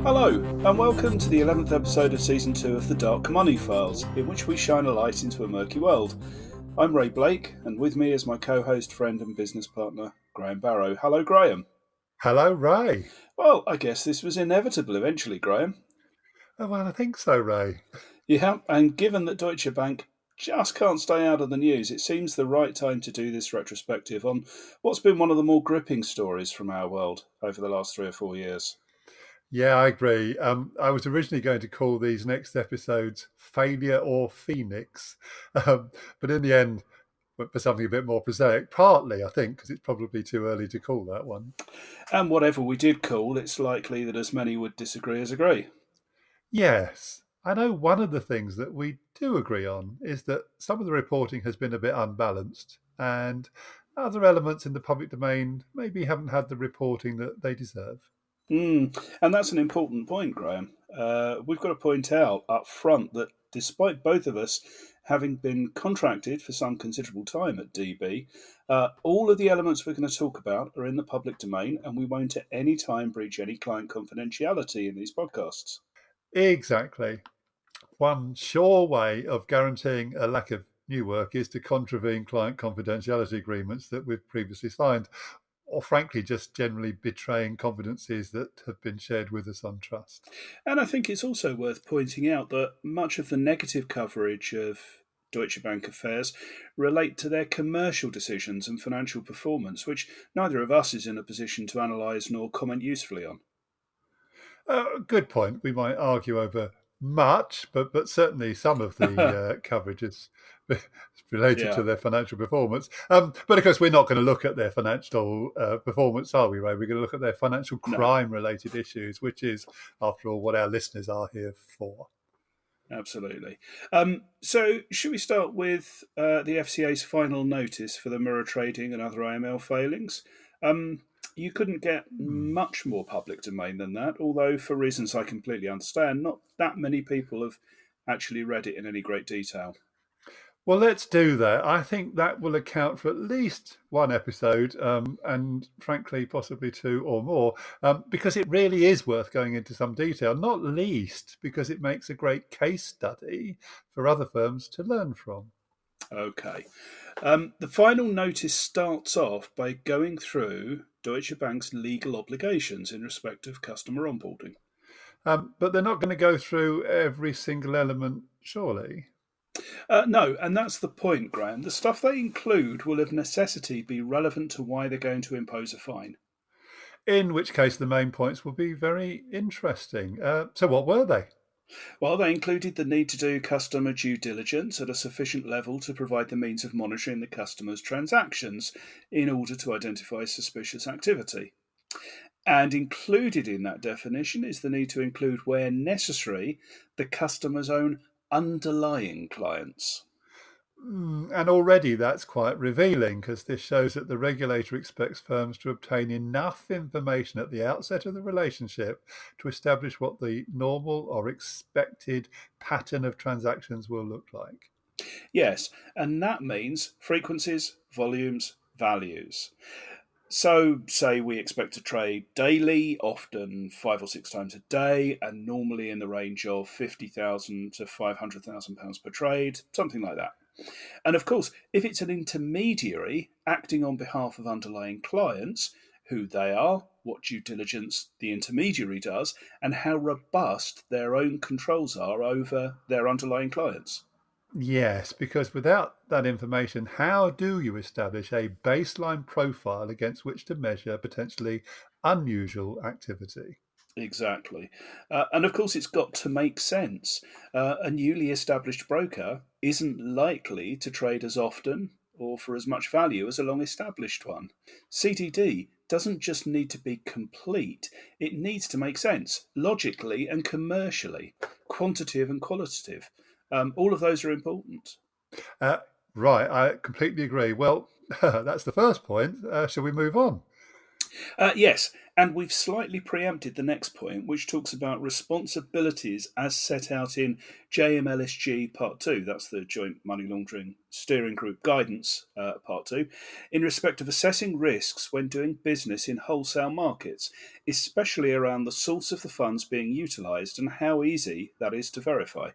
Hello, and welcome to the 11th episode of Season 2 of the Dark Money Files, in which we shine a light into a murky world. I'm Ray Blake, and with me is my co-host, friend and business partner, Graham Barrow. Hello, Graham. Hello, Ray. Well, I guess this was inevitable eventually, Graham. Oh, well, I think so, Ray. Yeah, and given that Deutsche Bank just can't stay out of the news, it seems the right time to do this retrospective on what's been one of the more gripping stories from our world over the last 3 or 4 years. Yeah, I agree. I was originally going to call these next episodes Failure or Phoenix, but in the end, went for something a bit more prosaic, partly, I think, because it's probably too early to call that one. And whatever we did call, it's likely that as many would disagree as agree. Yes, I know one of the things that we do agree on is that some of the reporting has been a bit unbalanced, and other elements in the public domain maybe haven't had the reporting that they deserve. And that's an important point, Graham. We've got to point out up front that despite both of us having been contracted for some considerable time at DB, all of the elements we're going to talk about are in the public domain, and we won't at any time breach any client confidentiality in these podcasts. Exactly. One sure way of guaranteeing a lack of new work is to contravene client confidentiality agreements that we've previously signed, or frankly, just generally betraying confidences that have been shared with us on trust. And I think it's also worth pointing out that much of the negative coverage of Deutsche Bank affairs relate to their commercial decisions and financial performance, which neither of us is in a position to analyse nor comment usefully on. Good point. We might argue over much, but certainly some of the coverage is related Yeah, to their financial performance. But of course, we're not going to look at their financial performance, are we, Ray? We're going to look at their financial no, crime-related issues, which is, after all, what our listeners are here for. absolutely. So, should we start with the FCA's final notice for the mirror trading and other AML failings? You couldn't get much more public domain than that, although, for reasons I completely understand, not that many people have actually read it in any great detail. Well, let's do that. I think that will account for at least one episode, and frankly, possibly two or more, because it really is worth going into some detail, not least because it makes a great case study for other firms to learn from. Okay. The final notice starts off by going through Deutsche Bank's legal obligations in respect of customer onboarding. But they're not going to go through every single element, surely. No, and that's the point, Graham. The stuff they include will of necessity be relevant to why they're going to impose a fine. In which case, the main points will be very interesting. So, what were they? Well, they included the need to do customer due diligence at a sufficient level to provide the means of monitoring the customer's transactions in order to identify suspicious activity. And included in that definition is the need to include, where necessary, the customer's own underlying clients. And already that's quite revealing because this shows that the regulator expects firms to obtain enough information at the outset of the relationship to establish what the normal or expected pattern of transactions will look like. Yes, and that means frequencies, volumes, values. So, say we expect to trade daily, often 5 or 6 times a day, and normally in the range of 50,000 to £500,000 per trade, something like that. And of course, if it's an intermediary acting on behalf of underlying clients, who they are, what due diligence the intermediary does, and how robust their own controls are over their underlying clients. Yes, because without that information, how do you establish a baseline profile against which to measure potentially unusual activity? Exactly. And of course, it's got to make sense. A newly established broker isn't likely to trade as often or for as much value as a long established one. CDD doesn't just need to be complete, it needs to make sense logically and commercially, quantitative and qualitative. All of those are important. Uh, right, I completely agree. Well, that's the first point. Shall we move on? Yes, and we've slightly preempted the next point, which talks about responsibilities as set out in JMLSG Part 2. That's the Joint Money Laundering Steering Group Guidance, Part 2, in respect of assessing risks when doing business in wholesale markets, especially around the source of the funds being utilised and how easy that is to verify.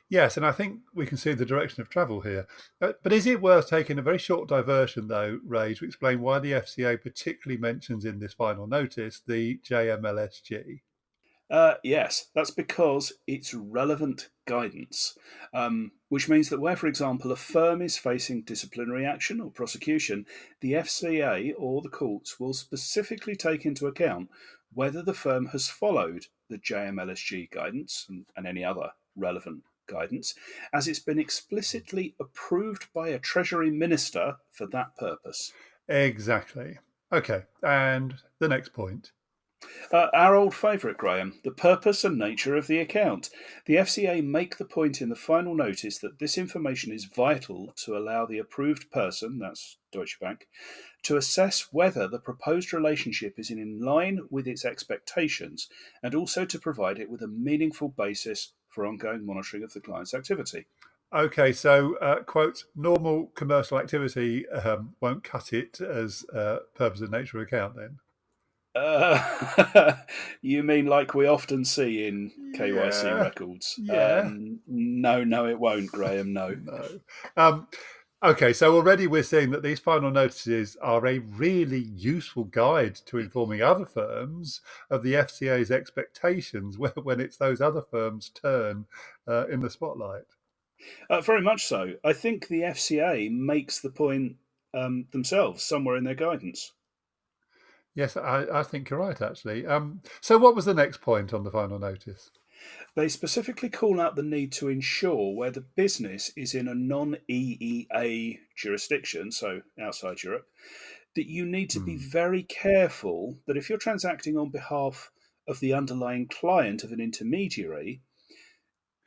Yes, and I think we can see the direction of travel here. But is it worth taking a very short diversion, though, Ray, to explain why the FCA particularly mentions in this final notice the JMLSG? Yes, that's because it's relevant guidance, which means that where, for example, a firm is facing disciplinary action or prosecution, the FCA or the courts will specifically take into account whether the firm has followed the JMLSG guidance and any other relevant guidance, as it's been explicitly approved by a Treasury Minister for that purpose. Exactly. Okay, and the next point. Our old favourite, Graham, the purpose and nature of the account. The FCA make the point in the final notice that this information is vital to allow the approved person, that's Deutsche Bank, to assess whether the proposed relationship is in line with its expectations and also to provide it with a meaningful basis for ongoing monitoring of the client's activity. Okay, so quote, normal commercial activity won't cut it as purpose and nature account then? You mean like we often see in KYC Yeah, records? yeah, No, no, it won't, Graham. No. no. Um, okay, so already we're seeing that these final notices are a really useful guide to informing other firms of the FCA's expectations when it's those other firms' turn in the spotlight. Very much so. I think the FCA makes the point themselves somewhere in their guidance. Yes, I think you're right, actually. So, what was the next point on the final notice? They specifically call out the need to ensure where the business is in a non EEA jurisdiction, so outside Europe, that you need to be Hmm. very careful that if you're transacting on behalf of the underlying client of an intermediary,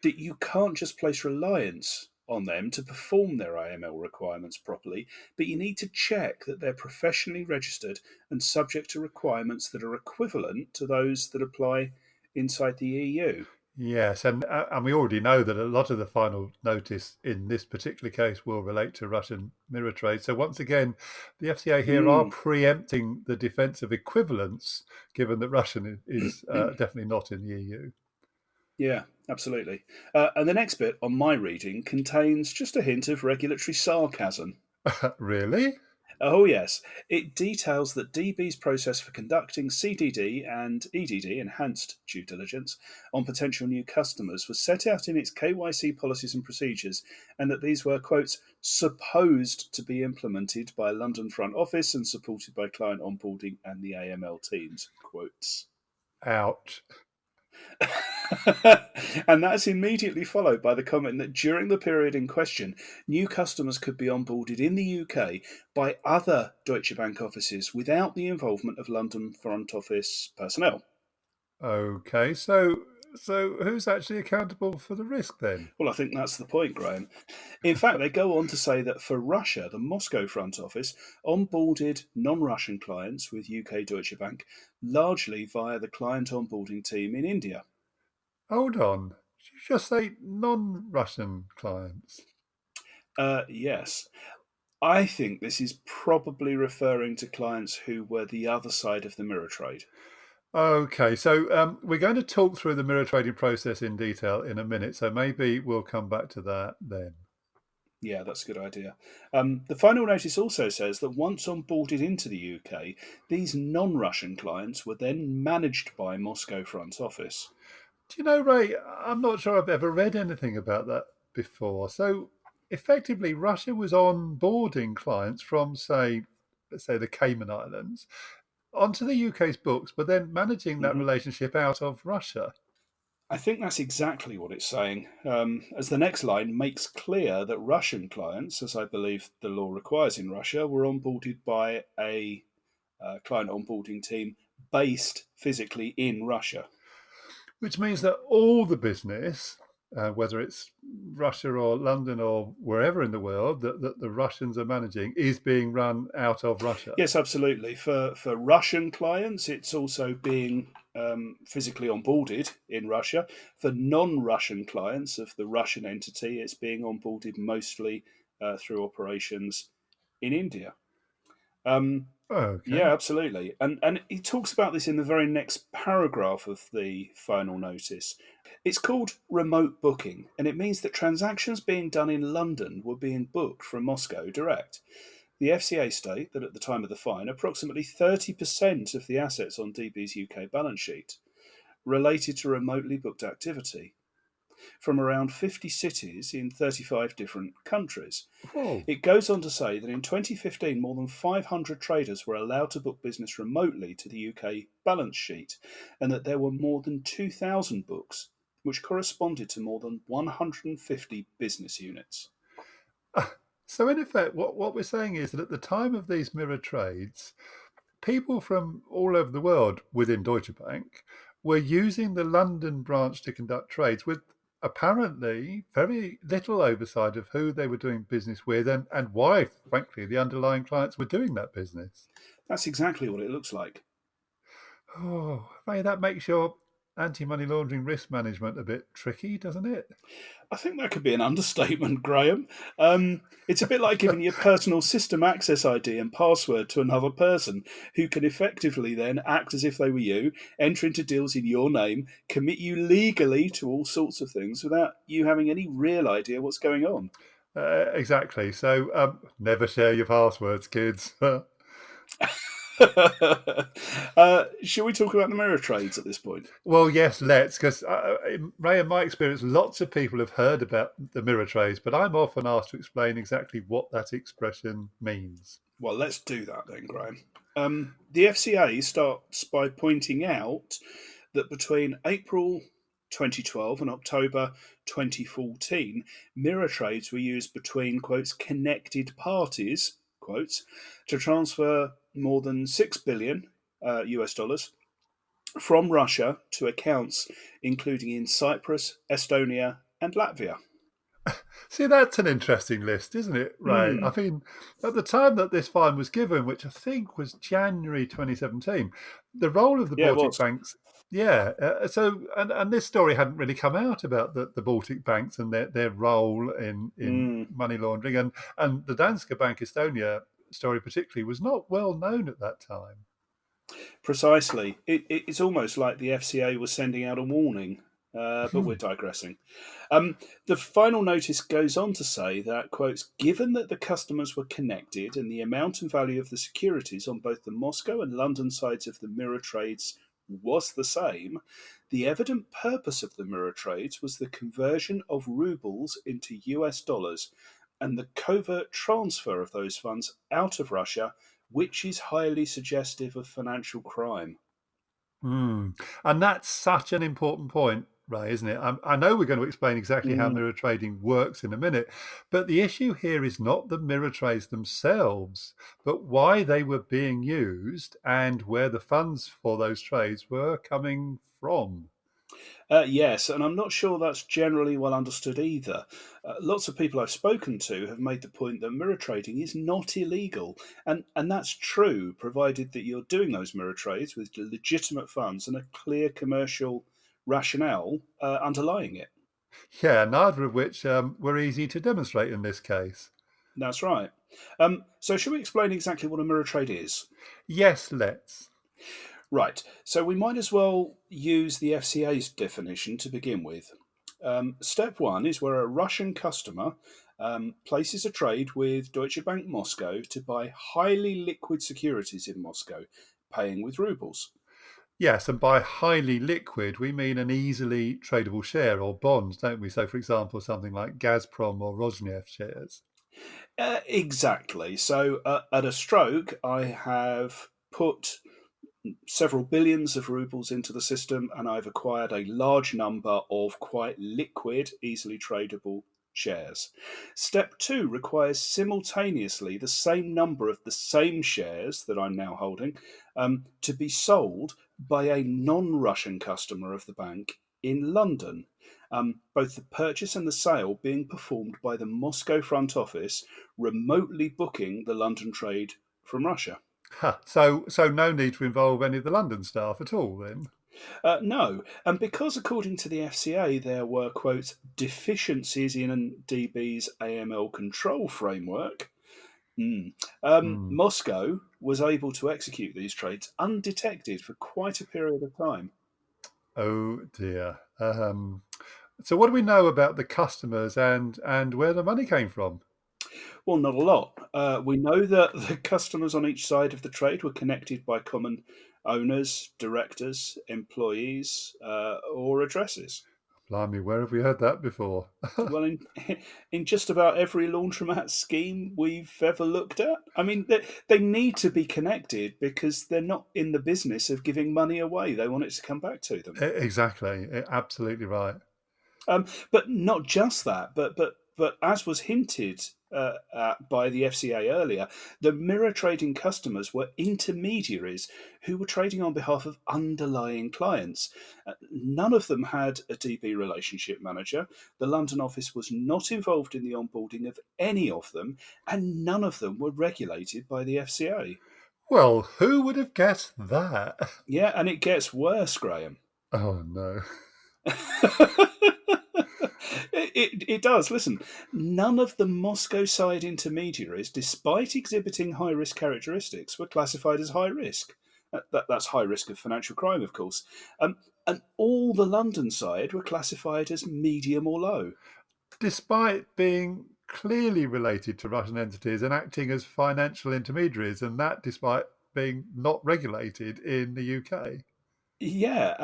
that you can't just place reliance on them to perform their AML requirements properly, but you need to check that they're professionally registered and subject to requirements that are equivalent to those that apply inside the EU. Yes, and we already know that a lot of the final notice in this particular case will relate to Russian mirror trade. So once again, the FCA here are Mm. preempting the defence of equivalence, given that Russian is definitely not in the EU. Yeah, absolutely. And the next bit on my reading contains just a hint of regulatory sarcasm. Really? Oh, yes. It details that DB's process for conducting CDD and EDD, enhanced due diligence, on potential new customers was set out in its KYC policies and procedures, and that these were, quotes, supposed to be implemented by London front office and supported by client onboarding and the AML teams, quotes. Ouch. And that's immediately followed by the comment that during the period in question, new customers could be onboarded in the UK by other Deutsche Bank offices without the involvement of London front office personnel. Okay, so who's actually accountable for the risk then? Well, I think that's the point, Graham. In fact, they go on to say that for Russia, the Moscow front office onboarded non Russian clients with UK Deutsche Bank largely via the client onboarding team in India. Hold on. Did you just say non-Russian clients? Yes. I think this is probably referring to clients who were the other side of the mirror trade. Okay, so we're going to talk through the mirror trading process in detail in a minute, so maybe we'll come back to that then. Yeah, that's a good idea. The final notice also says that once onboarded into the UK, these non Russian clients were then managed by Moscow front office. Do you know, Ray, I'm not sure I've ever read anything about that before. So effectively, Russia was onboarding clients from, say, let's say the Cayman Islands onto the UK's books, but then managing that Mhm. relationship out of Russia. I think that's exactly what it's saying, as the next line makes clear that Russian clients, as I believe the law requires in Russia, were onboarded by a client onboarding team based physically in Russia. Which means that all the business whether it's Russia or London or wherever in the world that the Russians are managing, is being run out of Russia. Yes, absolutely. For Russian clients, it's also being physically onboarded in Russia. For non-Russian clients of the Russian entity, it's being onboarded mostly through operations in India. Um, Okay. yeah, absolutely. And he talks about this in the very next paragraph of the final notice. It's called remote booking, and it means that transactions being done in London were being booked from Moscow direct. The FCA state that at the time of the fine, approximately 30% of the assets on DB's UK balance sheet related to remotely booked activity from around 50 cities in 35 different countries. Whoa. It goes on to say that in 2015, more than 500 traders were allowed to book business remotely to the UK balance sheet, and that there were more than 2,000 books, which corresponded to more than 150 business units. So in effect, what we're saying is that at the time of these mirror trades, people from all over the world within Deutsche Bank were using the London branch to conduct trades with apparently very little oversight of who they were doing business with and why, frankly, the underlying clients were doing that business. That's exactly what it looks like. Oh, Ray, that makes your anti-money laundering risk management a bit tricky, doesn't it? I think that could be an understatement, Graham. It's a bit like giving your personal system access ID and password to another person who can effectively then act as if they were you, enter into deals in your name, commit you legally to all sorts of things without you having any real idea what's going on. Exactly. So never share your passwords, kids. Shall we talk about the mirror trades at this point? Well, yes, let's, because Ray, in my experience, lots of people have heard about the mirror trades, but I'm often asked to explain exactly what that expression means. Well, let's do that then, Graham. The FCA starts by pointing out that between April 2012 and October 2014, mirror trades were used between, quotes, connected parties, quotes, to transfer more than 6 billion US dollars from Russia to accounts including in Cyprus, Estonia, and Latvia. See, that's an interesting list, isn't it, Ray? Hmm. I mean, at the time that this fine was given, which I think was January 2017, the role of the Yeah, it Baltic was. banks, yeah. And this story hadn't really come out about the Baltic banks and their role in Hmm. money laundering. And the Danske Bank Estonia story, particularly, was not well known at that time. Precisely. It's almost like the FCA was sending out a warning, but we're digressing. Um, the final notice goes on to say that, quotes, given that the customers were connected and the amount and value of the securities on both the Moscow and London sides of the mirror trades was the same, the evident purpose of the mirror trades was the conversion of rubles into US dollars and the covert transfer of those funds out of Russia, which is highly suggestive of financial crime. Mm. And that's such an important point, Ray, isn't it? I know we're going to explain exactly how Mm. mirror trading works in a minute, but the issue here is not the mirror trades themselves, but why they were being used and where the funds for those trades were coming from. Yes, and I'm not sure that's generally well understood either. Lots of people I've spoken to have made the point that mirror trading is not illegal, and that's true, provided that you're doing those mirror trades with legitimate funds and a clear commercial rationale underlying it. Yeah, neither of which were easy to demonstrate in this case. That's right. So, should we explain exactly what a mirror trade is? Yes, let's. Right. So we might as well use the FCA's definition to begin with. Step one is where a Russian customer places a trade with Deutsche Bank Moscow to buy highly liquid securities in Moscow, paying with rubles. Yes, and by highly liquid, we mean an easily tradable share or bonds, don't we? So, for example, something like Gazprom or Rosneft shares. Exactly. So at a stroke, I have put several billions of rubles into the system, and I've acquired a large number of quite liquid, easily tradable shares. Step two requires simultaneously the same number of the same shares that I'm now holding to be sold by a non Russian customer of the bank in London. Both the purchase and the sale being performed by the Moscow front office, remotely booking the London trade from Russia. Ha. So no need to involve any of the London staff at all then. No, and because according to the FCA there were, quote, deficiencies in DB's AML control framework, Hmm. Moscow was able to execute these trades undetected for quite a period of time. Oh dear. So what do we know about the customers and where the money came from? Well, not a lot. We know that the customers on each side of the trade were connected by common owners, directors, employees, or addresses. Blimey, where have we heard that before? Well, in just about every laundromat scheme we've ever looked at. I mean, they need to be connected because they're not in the business of giving money away. They want it to come back to them. Exactly, absolutely right. But not just that, but as was hinted at by the FCA earlier, the mirror trading customers were intermediaries who were trading on behalf of underlying clients. None of them had a DB relationship manager. The London office was not involved in the onboarding of any of them, and none of them were regulated by the FCA. Well, who would have guessed that? Yeah, and it gets worse, Graham. Oh no. It does. Listen, none of the Moscow side intermediaries, despite exhibiting high risk characteristics, were classified as high risk. That's high risk of financial crime, of course. And all the London side were classified as medium or low. Despite being clearly related to Russian entities and acting as financial intermediaries, and that despite being not regulated in the UK. Yeah,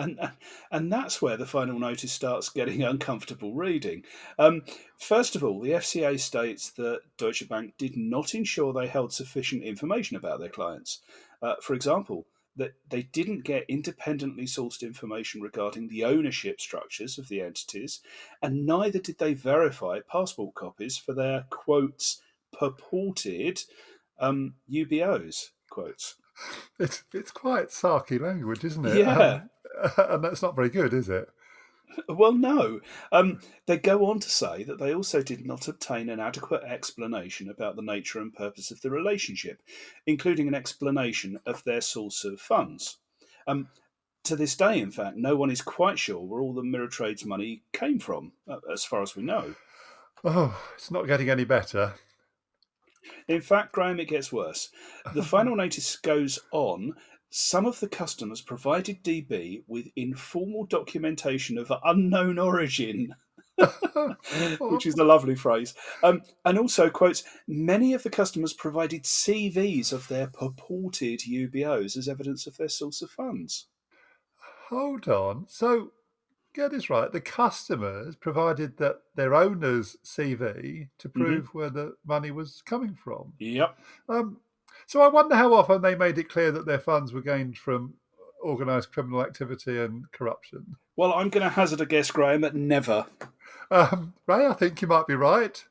and that's where the final notice starts getting uncomfortable reading. Um, First of all, the FCA states that Deutsche Bank did not ensure they held sufficient information about their clients. For example, that they didn't get independently sourced information regarding the ownership structures of the entities, and neither did they verify passport copies for their quotes purported UBOs quotes. It's quite sarky language, isn't it? Yeah. And that's not very good, is it? Well, no. They go on to say that they also did not obtain an adequate explanation about the nature and purpose of the relationship, including an explanation of their source of funds. Um, to this day, in fact, no one is quite sure where all the mirror trades money came from, as far as we know. Oh, it's not getting any better. In fact, Graham, it gets worse. The final notice goes on. Some of the customers provided DB with informal documentation of unknown origin, which is a lovely phrase. And also quotes, many of the customers provided CVs of their purported UBOs as evidence of their source of funds. Hold on. So get this right. The customers provided that their owner's CV to Hmm. prove where the money was coming from. Yep. Um, so I wonder how often they made it clear that their funds were gained from organised criminal activity and corruption. Well, I'm going to hazard a guess, Graham, at never. Ray, I think you might be right.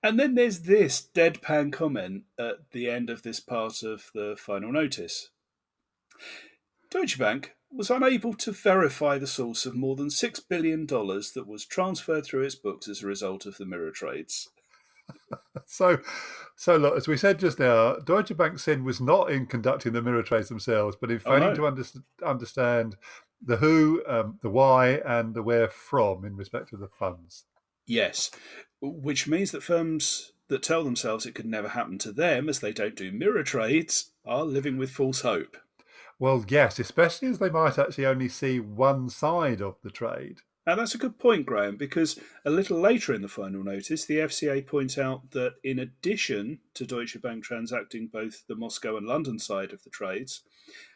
And then there's this deadpan comment at the end of this part of the final notice. Deutsche Bank was unable to verify the source of more than $6 billion that was transferred through its books as a result of the mirror trades. So, so look, as we said just now, Deutsche Bank's sin was not in conducting the mirror trades themselves, but in Oh failing no. to understand the who, the why, and the where from in respect of the funds. Yes. Which means that firms that tell themselves it could never happen to them as they don't do mirror trades are living with false hope. Well, yes, especially as they might actually only see one side of the trade. Now, that's a good point, Graham, because a little later in the final notice, the FCA point out that in addition to Deutsche Bank transacting both the Moscow and London side of the trades,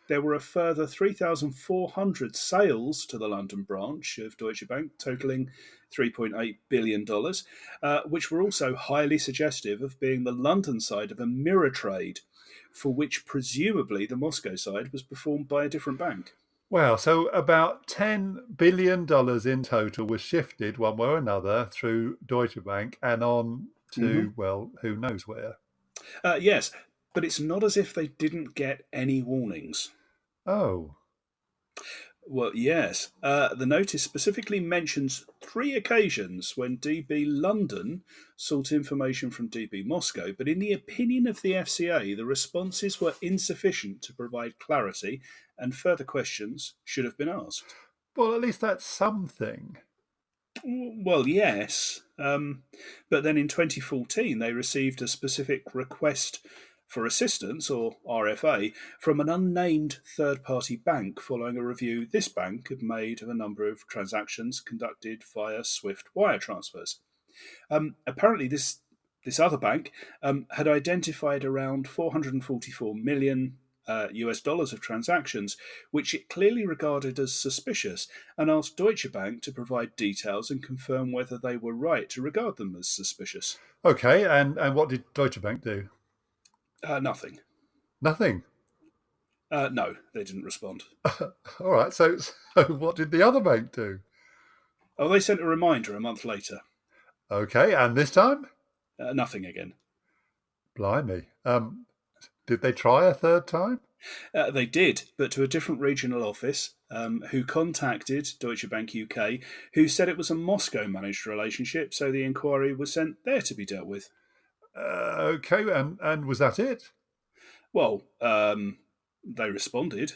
there were a further 3,400 sales to the London branch of Deutsche Bank, totaling $3.8 billion, which were also highly suggestive of being the London side of a mirror trade, for which presumably the Moscow side was performed by a different bank. Well, so about $10 billion in total was shifted one way or another through Deutsche Bank and on Mhm. to, well, who knows where. Yes, but it's not as if they didn't get any warnings. Oh, Well, yes. The notice specifically mentions three occasions when DB London sought information from DB Moscow, but in the opinion of the FCA, the responses were insufficient to provide clarity and further questions should have been asked. Well, at least that's something. Well, yes. But then in 2014, they received a specific request for assistance, or RFA, from an unnamed third party bank following a review this bank had made of a number of transactions conducted via Swift wire transfers. Apparently, this other bank had identified around 444 million US dollars of transactions, which it clearly regarded as suspicious, and asked Deutsche Bank to provide details and confirm whether they were right to regard them as suspicious. Okay, and what did Deutsche Bank do? Nothing. Nothing. No, they didn't respond. All right, so what did the other bank do? Oh, they sent a reminder a month later. Okay, and this time? Nothing again. Blimey. Did they try a third time? They did, but to a different regional office who contacted Deutsche Bank UK, who said it was a Moscow managed relationship, so the inquiry was sent there to be dealt with. Okay, and was that it? Well, they responded.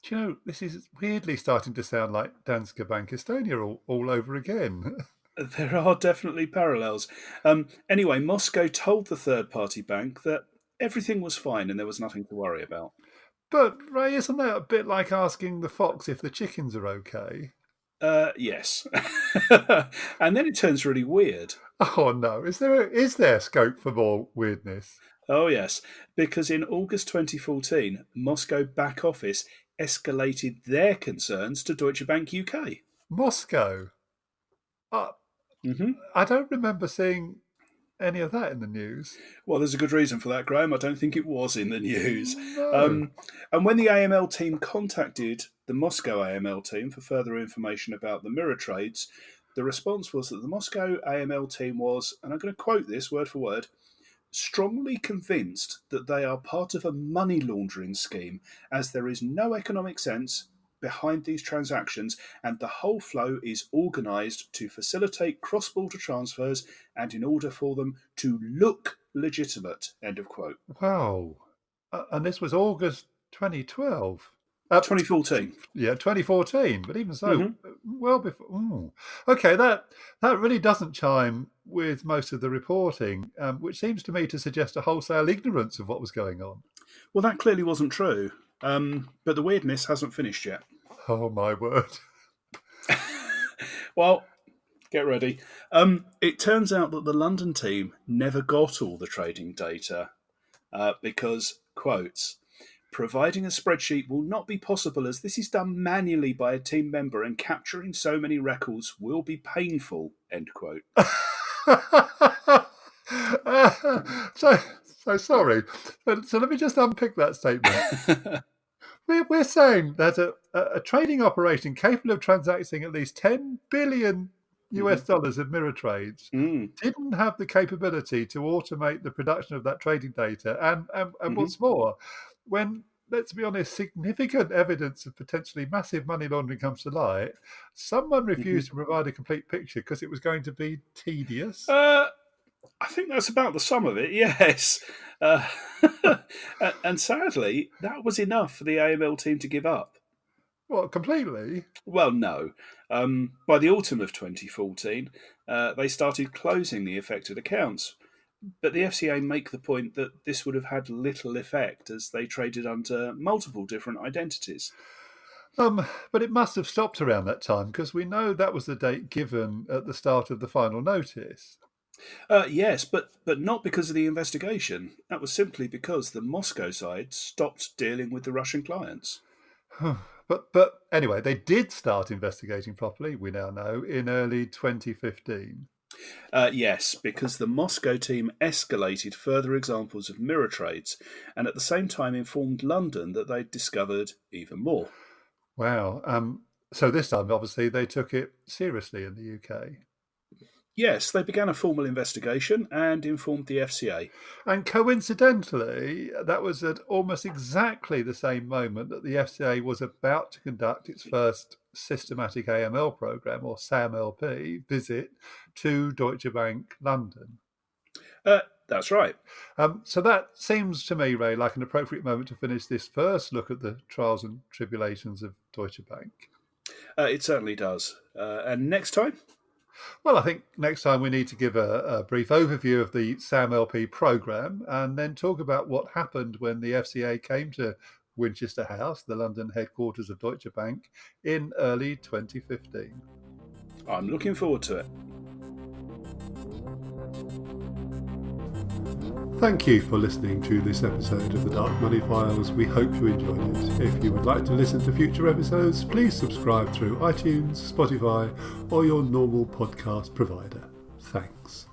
Do you know, this is weirdly starting to sound like Danske Bank Estonia all over again. There are definitely parallels. Anyway, Moscow told the third party bank that everything was fine and there was nothing to worry about. But, Ray, isn't that a bit like asking the fox if the chickens are okay? Yes. And then it turns really weird. Oh no, is there scope for more weirdness? Oh, yes, because in August 2014, Moscow back office escalated their concerns to Deutsche Bank UK. Moscow. Uh, Hmm. I don't remember seeing any of that in the news. Well, there's a good reason for that, Graham. I don't think it was in the news. No. And when the AML team contacted the Moscow AML team for further information about the mirror trades, the response was that the Moscow AML team was, and I'm going to quote this word for word, strongly convinced that they are part of a money laundering scheme, as there is no economic sense behind these transactions and the whole flow is organised to facilitate cross-border transfers and in order for them to look legitimate. End of quote. Wow. And this was August 2012. Uh, 2014. yeah, 2014. But even so, Hmm. well before. Okay, that really doesn't chime with most of the reporting, which seems to me to suggest a wholesale ignorance of what was going on. Well, that clearly wasn't true. But the weirdness hasn't finished yet. Oh my word. Well, get ready. It turns out that the London team never got all the trading data because, quotes, providing a spreadsheet will not be possible as this is done manually by a team member and capturing so many records will be painful, end quote. So sorry. So let me just unpick that statement. We're saying that a trading operation capable of transacting at least 10 billion US dollars of mirror trades Mm. didn't have the capability to automate the production of that trading data. And Hmm. what's more, when, let's be honest, significant evidence of potentially massive money laundering comes to light, someone Hmm. refused to provide a complete picture because it was going to be tedious. I think that's about the sum of it, yes. Uh, and sadly, that was enough for the AML team to give up. What, completely? Well, no. By the autumn of 2014, they started closing the affected accounts. But the FCA make the point that this would have had little effect as they traded under multiple different identities. But it must have stopped around that time because we know that was the date given at the start of the final notice. Yes, but not because of the investigation. That was simply because the Moscow side stopped dealing with the Russian clients. But anyway, they did start investigating properly, we now know, in early 2015. Yes, because the Moscow team escalated further examples of mirror trades and at the same time informed London that they'd discovered even more. Wow. So this time, obviously, they took it seriously in the UK. Yes, they began a formal investigation and informed the FCA. And coincidentally, that was at almost exactly the same moment that the FCA was about to conduct its first systematic AML programme, or SAMLP, visit to Deutsche Bank London. That's right. So that seems to me, Ray, like an appropriate moment to finish this first look at the trials and tribulations of Deutsche Bank. It certainly does. And next time? Well, I think next time we need to give a brief overview of the SAMLP programme and then talk about what happened when the FCA came to Winchester House, the London headquarters of Deutsche Bank, in early 2015. I'm looking forward to it. Thank you for listening to this episode of the Dark Money Files. We hope you enjoyed it. If you would like to listen to future episodes, please subscribe through iTunes, Spotify, or your normal podcast provider. Thanks.